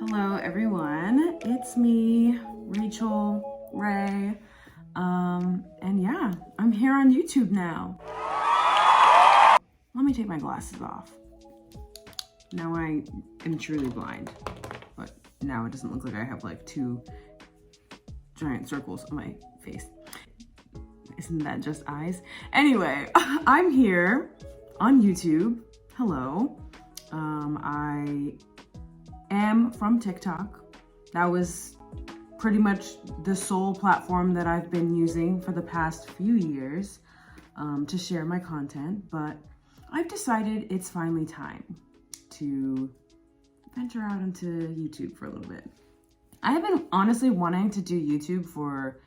Hello everyone, it's me, Rachel Ray, and yeah, I'm here on YouTube now. Let me take my glasses off. Now I am truly blind, but now it doesn't look like I have like two giant circles on my face. Isn't that just eyes? Anyway, I'm here on YouTube. Hello. I am from TikTok. That was pretty much the sole platform that I've been using for the past few years to share my content, but I've decided it's finally time to venture out into YouTube for a little bit. I have been honestly wanting to do YouTube for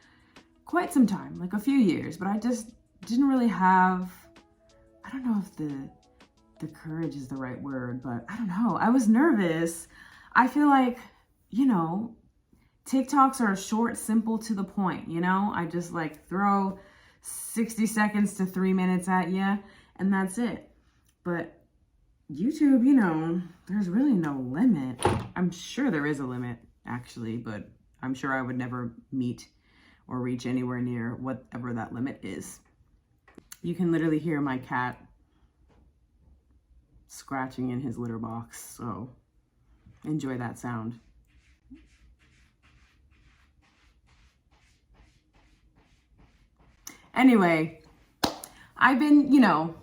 quite some time, like a few years, but I just didn't really have, I don't know if the courage is the right word, but I don't know. I was nervous. I feel like, you know, TikToks are short, simple, to the point, you know? I just like throw 60 seconds to 3 minutes at you and that's it. But YouTube, you know, there's really no limit. I'm sure there is a limit actually, but I'm sure I would never meet or reach anywhere near whatever that limit is. You can literally hear my cat scratching in his litter box, so enjoy that sound. Anyway, I've been, you know,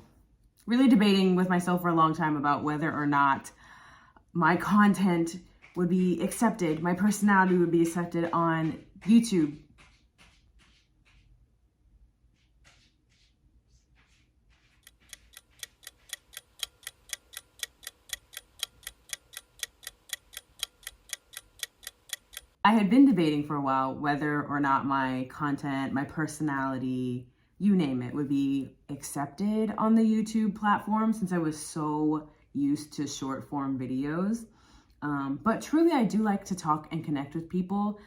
really debating with myself for a long time about whether or not my content would be accepted, my personality would be accepted on YouTube. I had been debating for a while whether or not my content, my personality, you name it, would be accepted on the YouTube platform since I was so used to short form videos. But truly, I do like to talk and connect with people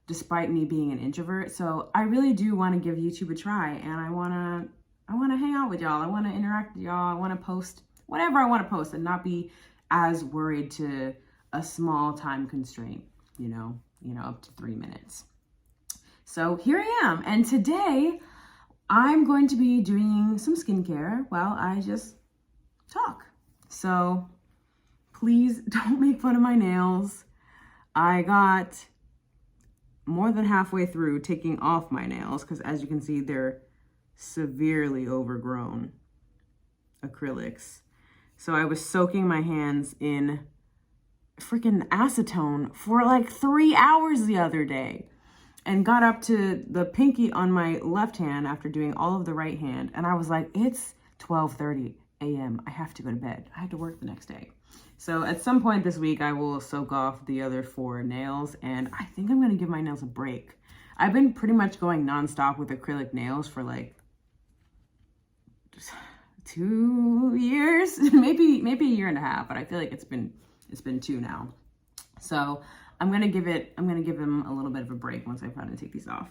despite me being an introvert. So I really do want to give YouTube a try, and I want to hang out with y'all. I want to interact with y'all. I want to post whatever I want to post and not be as worried to a small time constraint, you know, up to 3 minutes. So here I am. And today I'm going to be doing some skincare while I just talk. So please don't make fun of my nails. I got more than halfway through taking off my nails because as you can see, they're severely overgrown acrylics. So I was soaking my hands in freaking acetone for like 3 hours the other day and got up to the pinky on my left hand after doing all of the right hand. And I was like, it's 12:30 a.m. I have to go to bed. I had to work the next day. So at some point this week, I will soak off the other 4 nails and I think I'm going to give my nails a break. I've been pretty much going nonstop with acrylic nails for like 2 years, maybe a year and a half, but I feel like it's been 2 now. So I'm gonna give them a little bit of a break once I finally take these off.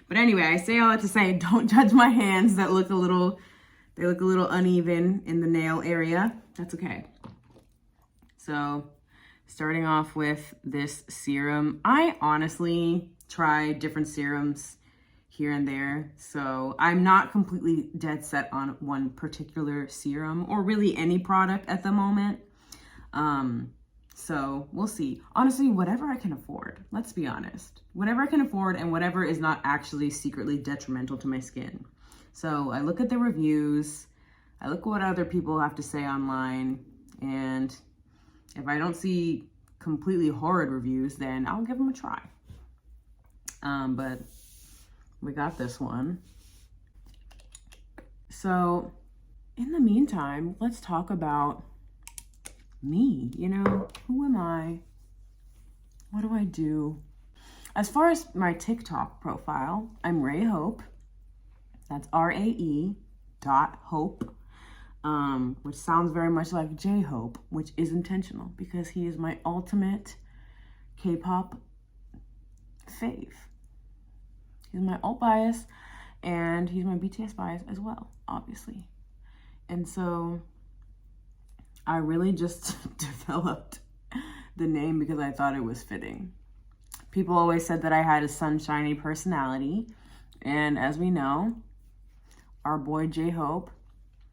But anyway, I say all that to say, don't judge my hands that look a little uneven in the nail area. That's okay. So starting off with this serum, I honestly try different serums here and there. So I'm not completely dead set on one particular serum or really any product at the moment. So we'll see. Honestly, whatever I can afford, let's be honest. Whatever I can afford and whatever is not actually secretly detrimental to my skin. So I look at the reviews, I look at what other people have to say online, and if I don't see completely horrid reviews, then I'll give them a try. But we got this one. So in the meantime, let's talk about me, you know, who am I? What do I do? As far as my TikTok profile, I'm Ray Hope. That's RAE.Hope, which sounds very much like J-Hope, which is intentional because he is my ultimate K-pop fave. He's my alt bias and he's my BTS bias as well, obviously. And so I really just developed the name because I thought it was fitting. People always said that I had a sunshiny personality. And as we know, our boy J-Hope,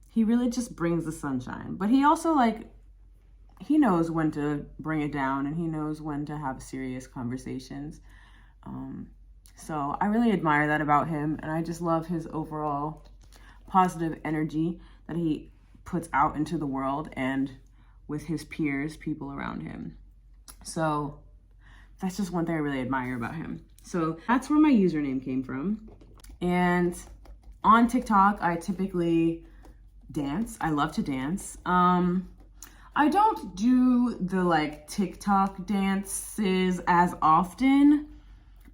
he really just brings the sunshine. But he also, like, he knows when to bring it down and he knows when to have serious conversations. So I really admire that about him. And I just love his overall positive energy that he puts out into the world and with his peers, people around him. So that's just one thing I really admire about him. So that's where my username came from. And on TikTok, I typically dance. I love to dance. I don't do the like TikTok dances as often,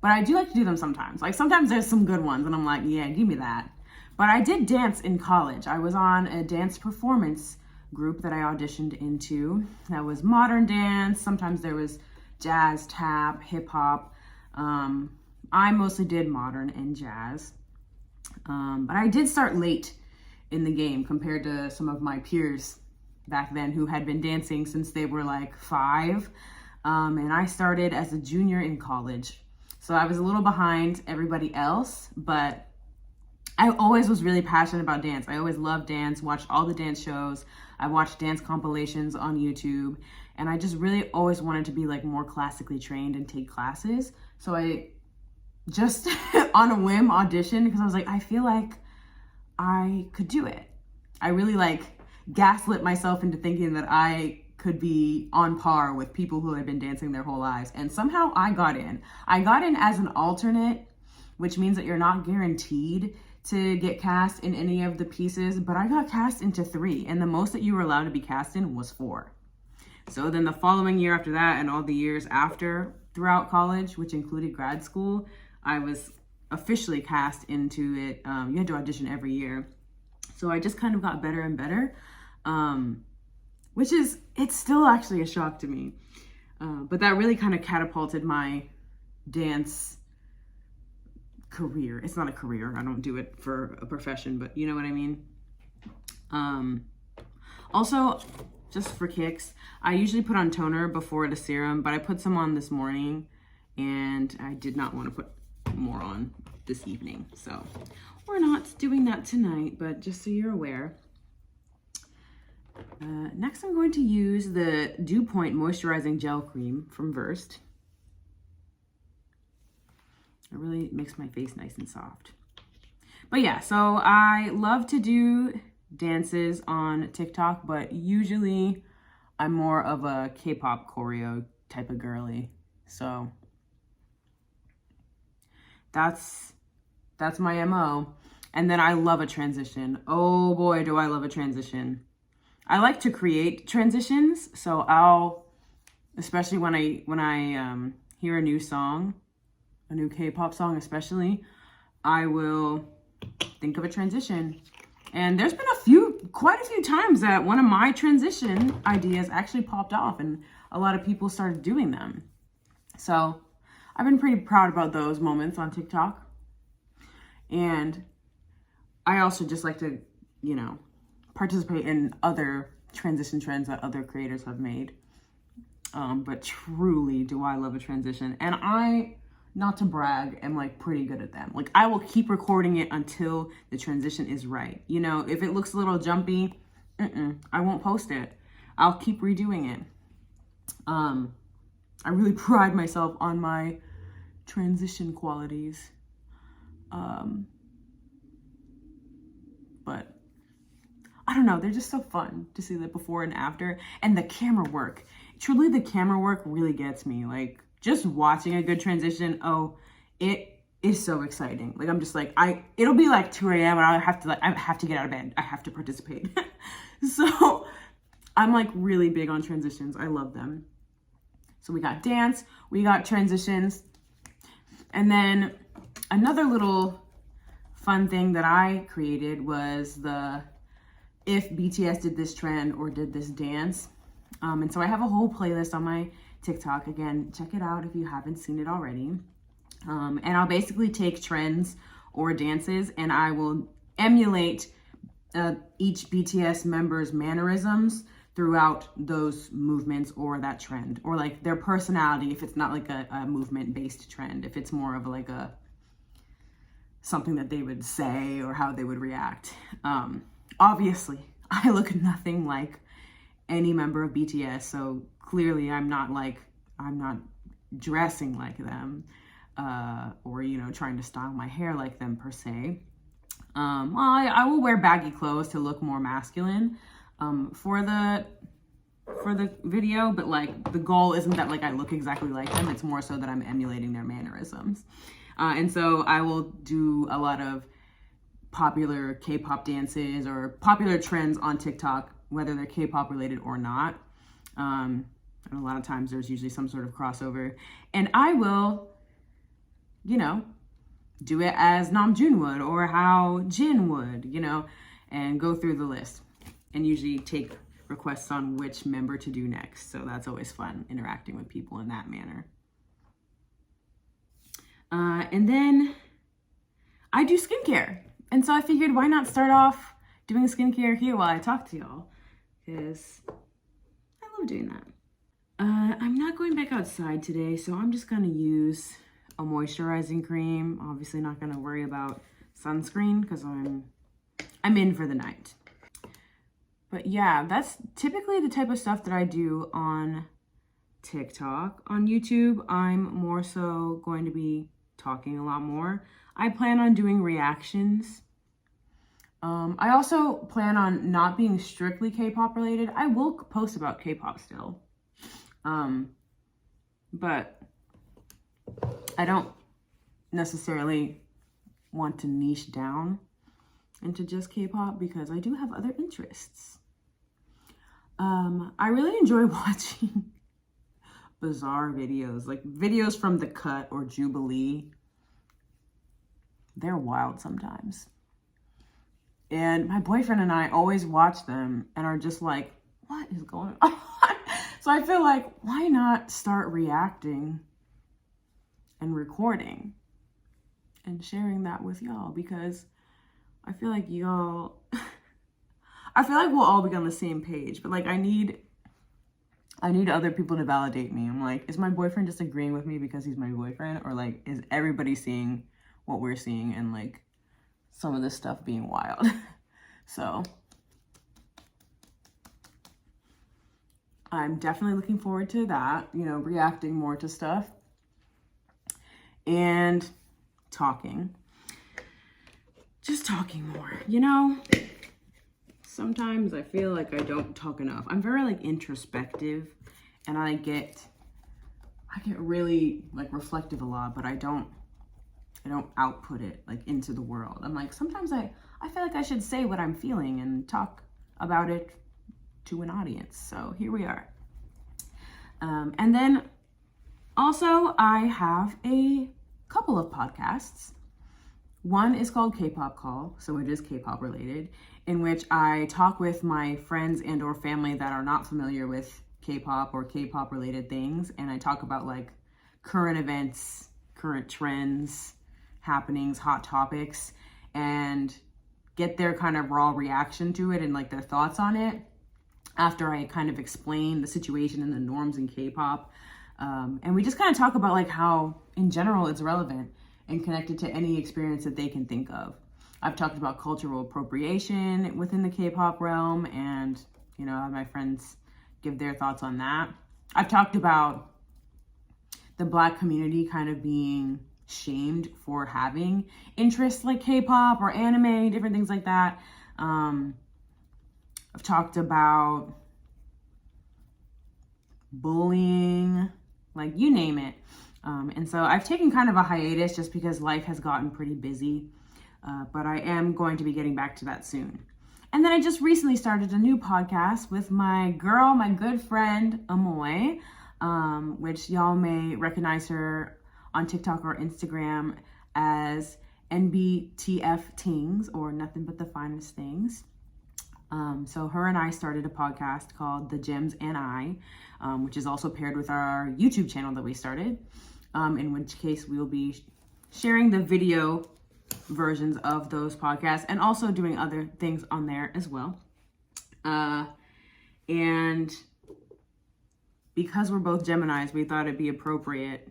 but I do like to do them sometimes. Like sometimes there's some good ones and I'm like, yeah, give me that. But I did dance in college. I was on a dance performance group that I auditioned into. That was modern dance. Sometimes there was jazz, tap, hip hop. I mostly did modern and jazz. But I did start late in the game compared to some of my peers back then who had been dancing since they were like 5. And I started as a junior in college. So I was a little behind everybody else, but I always was really passionate about dance. I always loved dance, watched all the dance shows. I watched dance compilations on YouTube. And I just really always wanted to be like more classically trained and take classes. So I just on a whim auditioned because I was like, I feel like I could do it. I really like gaslit myself into thinking that I could be on par with people who had been dancing their whole lives. And somehow I got in. I got in as an alternate, which means that you're not guaranteed to get cast in any of the pieces, but I got cast into 3, and the most that you were allowed to be cast in was 4. So then the following year after that and all the years after throughout college, which included grad school, I was officially cast into it. You had to audition every year. So I just kind of got better and better, it's still actually a shock to me. But that really kind of catapulted my dance career. It's not a career. I don't do it for a profession, but you know what I mean? Also, just for kicks, I usually put on toner before the serum, but I put some on this morning and I did not want to put more on this evening. So we're not doing that tonight, but just so you're aware. Next, I'm going to use the Dew Point Moisturizing Gel Cream from Versed. It really makes my face nice and soft. But yeah, so I love to do dances on TikTok, but usually I'm more of a K-pop choreo type of girly. So that's my MO. And then I love a transition. Oh boy, do I love a transition. I like to create transitions. So I'll, especially when I hear a new song, a new K-pop song especially, I will think of a transition. And there's been quite a few times that one of my transition ideas actually popped off and a lot of people started doing them. So I've been pretty proud about those moments on TikTok. And I also just like to, participate in other transition trends that other creators have made. But truly do I love a transition. And I, not to brag, am like pretty good at them. Like I will keep recording it until the transition is right. If it looks a little jumpy, I won't post it. I'll keep redoing it. I really pride myself on my transition qualities. But I don't know, they're just so fun to see the before and after, and the camera work. Truly, the camera work really gets me. Like just watching a good transition, it is so exciting. Like I'm just like, it'll be like 2 a.m. and I have to get out of bed. I have to participate. So I'm like really big on transitions. I love them. So we got dance, we got transitions, and then another little fun thing that I created was the if BTS did this trend or did this dance. And so I have a whole playlist on my TikTok. Again, check it out if you haven't seen it already. And I'll basically take trends or dances and I will emulate each BTS member's mannerisms throughout those movements or that trend, or like their personality if it's not like a movement based trend, if it's more of like a something that they would say or how they would react. Obviously, I look nothing like any member of BTS, so clearly I'm not dressing like them, or, you know, trying to style my hair like them per se. Well, I will wear baggy clothes to look more masculine, for the video, but like the goal isn't that like I look exactly like them. It's more so that I'm emulating their mannerisms. And so I will do a lot of popular K-pop dances or popular trends on TikTok, whether they're K-pop related or not. And a lot of times there's usually some sort of crossover. And I will, you know, do it as Namjoon would or how Jin would, you know, and go through the list and usually take requests on which member to do next. So that's always fun, interacting with people in that manner. And then I do skincare. And so I figured, why not start off doing skincare here while I talk to y'all? Because I love doing that. I'm not going back outside today, so I'm just gonna use a moisturizing cream. Obviously not gonna worry about sunscreen because I'm in for the night. But yeah, that's typically the type of stuff that I do on TikTok. On YouTube, I'm more so going to be talking a lot more. I plan on doing reactions. I also plan on not being strictly K-pop related. I will post about K-pop still. But I don't necessarily want to niche down into just K-pop because I do have other interests. I really enjoy watching bizarre videos, like videos from The Cut or Jubilee. They're wild sometimes. And my boyfriend and I always watch them and are just like, what is going on? So I feel like, why not start reacting and recording and sharing that with y'all? Because I feel like y'all, I feel like we'll all be on the same page, but like I need other people to validate me. I'm like, is my boyfriend just agreeing with me because he's my boyfriend? Or like, is everybody seeing what we're seeing and like some of this stuff being wild? So I'm definitely looking forward to that, you know, reacting more to stuff and talking. Just talking more, you know? Sometimes I feel like I don't talk enough. I'm very like introspective and I get really like reflective a lot, but I don't output it like into the world. I'm like, sometimes I feel like I should say what I'm feeling and talk about it to an audience. So here we are. And then also I have a couple of podcasts. One is called K-Pop Call, so it is K-pop related, in which I talk with my friends and or family that are not familiar with K-pop or K-pop related things. And I talk about like current events, current trends, happenings, hot topics, and get their kind of raw reaction to it and like their thoughts on it after I kind of explain the situation and the norms in K-pop. And we just kind of talk about like how in general it's relevant and connected to any experience that they can think of. I've talked about cultural appropriation within the K-pop realm and, you know, I have my friends give their thoughts on that. I've talked about the Black community kind of being shamed for having interests like K-pop or anime, different things like that. I've talked about bullying, like you name it. And so I've taken kind of a hiatus just because life has gotten pretty busy, but I am going to be getting back to that soon. And then I just recently started a new podcast with my good friend, Amoy, which y'all may recognize her on TikTok or Instagram as NBTF Tings, or Nothing But the Finest Things. So her and I started a podcast called The Gems and I, which is also paired with our YouTube channel that we started, in which case we will be sharing the video versions of those podcasts and also doing other things on there as well. And because we're both Geminis, we thought it'd be appropriate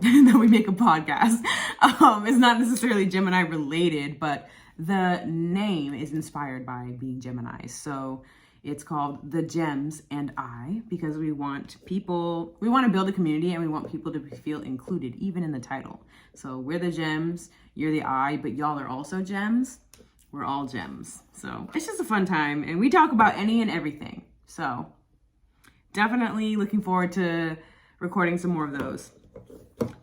that we make a podcast. It's not necessarily Gemini related, but the name is inspired by being Geminis. So it's called The Gems and I, because we want to build a community and we want people to feel included, even in the title. So we're the gems, you're the I, but y'all are also gems. We're all gems. So it's just a fun time. And we talk about any and everything. So definitely looking forward to recording some more of those.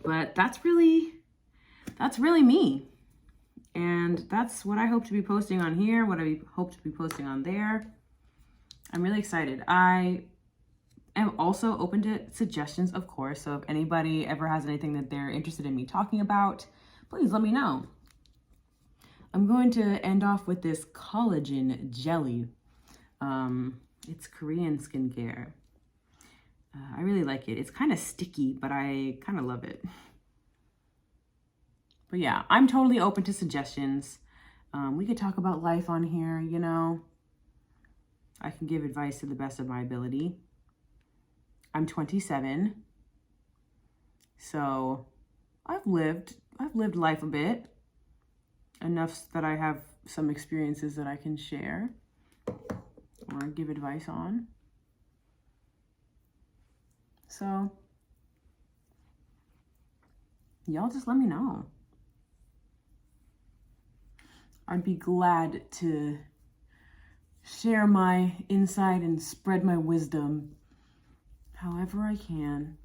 But that's really me. And that's what I hope to be posting on here, what I hope to be posting on there. I'm really excited. I am also open to suggestions, of course. So if anybody ever has anything that they're interested in me talking about, please let me know. I'm going to end off with this collagen jelly. It's Korean skincare. I really like it. It's kind of sticky, but I kind of love it. But yeah, I'm totally open to suggestions. We could talk about life on here, you know. I can give advice to the best of my ability. I'm 27. So I've lived life a bit. Enough that I have some experiences that I can share or give advice on. So y'all just let me know. I'd be glad to share my insight and spread my wisdom however I can.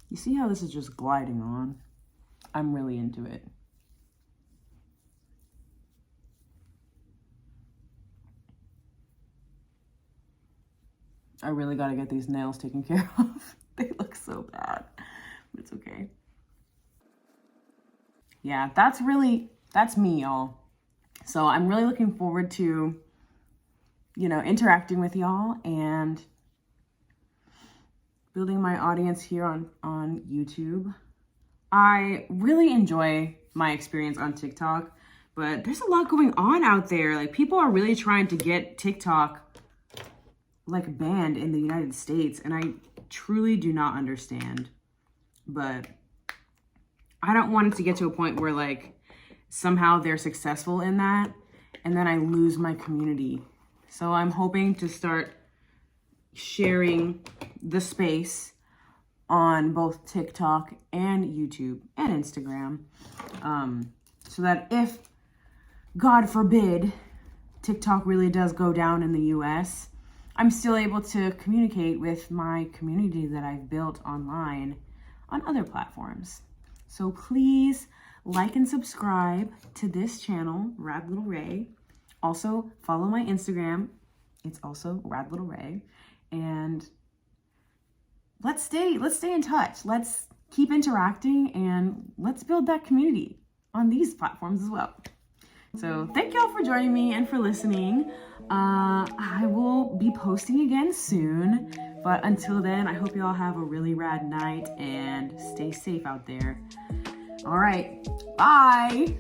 You see how this is just gliding on? I'm really into it. I really gotta get these nails taken care of. They look so bad, but it's okay. Yeah, that's me, y'all. So I'm really looking forward to, interacting with y'all and building my audience here on YouTube. I really enjoy my experience on TikTok, but there's a lot going on out there. Like, people are really trying to get TikTok banned in the United States, and I truly do not understand. But I don't want it to get to a point where somehow they're successful in that and then I lose my community. So I'm hoping to start sharing the space on both TikTok and YouTube and Instagram, so that if, God forbid, TikTok really does go down in the US, I'm still able to communicate with my community that I've built online on other platforms. So please like and subscribe to this channel, Rad Little Ray. Also follow my Instagram. It's also Rad Little Ray. And let's stay in touch. Let's keep interacting and let's build that community on these platforms as well. So thank y'all for joining me and for listening. I will be posting again soon, but until then, I hope y'all have a really rad night and stay safe out there. All right, bye.